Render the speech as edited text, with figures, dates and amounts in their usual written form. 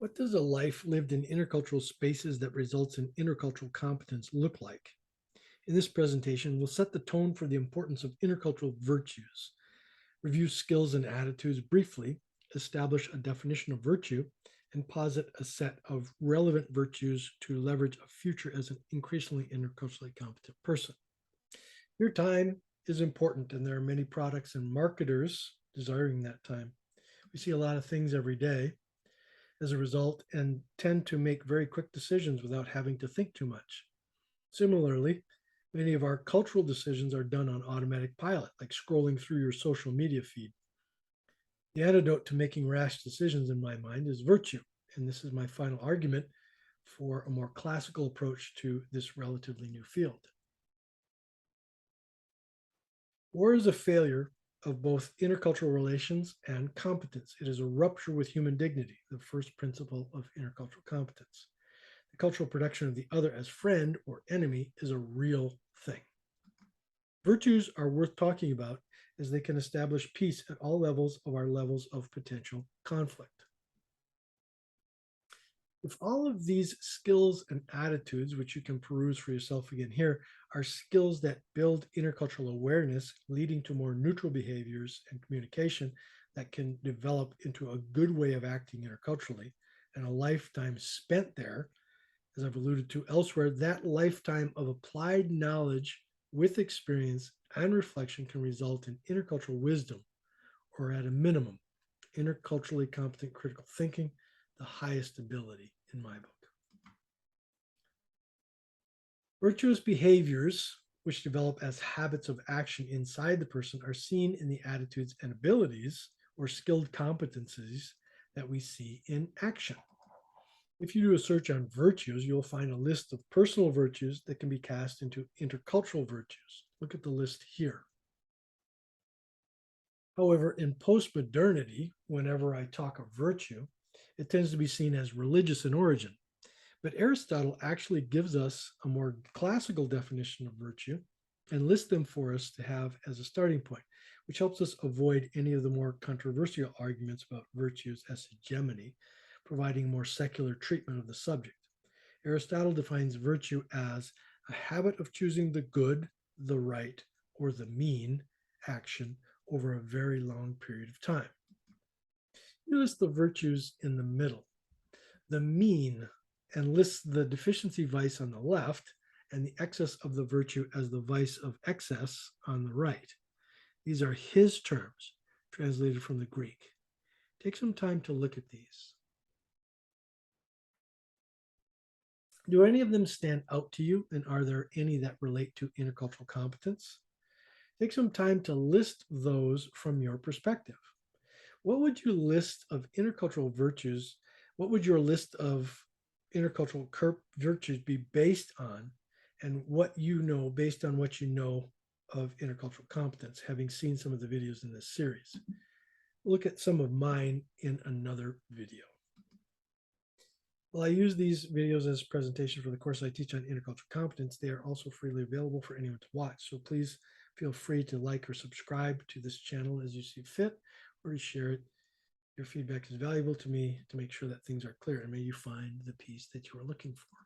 What does a life lived in intercultural spaces that results in intercultural competence look like? In this presentation, we'll set the tone for the importance of intercultural virtues, review skills and attitudes briefly, establish a definition of virtue, and posit a set of relevant virtues to leverage a future as an increasingly interculturally competent person. Your time is important, and there are many products and marketers desiring that time. We see a lot of things every day as a result and tend to make very quick decisions without having to think too much. Similarly, many of our cultural decisions are done on automatic pilot, like scrolling through your social media feed. The antidote to making rash decisions, in my mind, is virtue. And this is my final argument for a more classical approach to this relatively new field. War is a failure of both intercultural relations and competence. It is a rupture with human dignity, the first principle of intercultural competence. The cultural production of the other as friend or enemy is a real thing. Virtues are worth talking about as they can establish peace at all levels of our levels of potential conflict. If all of these skills and attitudes, which you can peruse for yourself again here, are skills that build intercultural awareness, leading to more neutral behaviors and communication that can develop into a good way of acting interculturally, and a lifetime spent there, as I've alluded to elsewhere, that lifetime of applied knowledge with experience and reflection can result in intercultural wisdom, or at a minimum, interculturally competent critical thinking, the highest ability in my book. Virtuous behaviors, which develop as habits of action inside the person, are seen in the attitudes and abilities or skilled competencies that we see in action. If you do a search on virtues, you'll find a list of personal virtues that can be cast into intercultural virtues. Look at the list here. However, in postmodernity, whenever I talk of virtue, it tends to be seen as religious in origin. But Aristotle actually gives us a more classical definition of virtue and lists them for us to have as a starting point, which helps us avoid any of the more controversial arguments about virtues as hegemony, providing more secular treatment of the subject. Aristotle defines virtue as a habit of choosing the good, the right, or the mean action over a very long period of time. You list the virtues in the middle, the mean, and lists the deficiency vice on the left and the excess of the virtue as the vice of excess on the right. These are his terms, translated from the Greek. Take some time to look at these. Do any of them stand out to you, and are there any that relate to intercultural competence? Take some time to list those from your perspective. What would you list of intercultural virtues? What would your list of intercultural virtues be based on, and what you know based on what you know of intercultural competence, having seen some of the videos in this series? Look at some of mine in another video. While I use these videos as presentation for the course I teach on intercultural competence, they are also freely available for anyone to watch. So please feel free to like or subscribe to this channel as you see fit, or to share it. Your feedback is valuable to me to make sure that things are clear, and may you find the peace that you are looking for.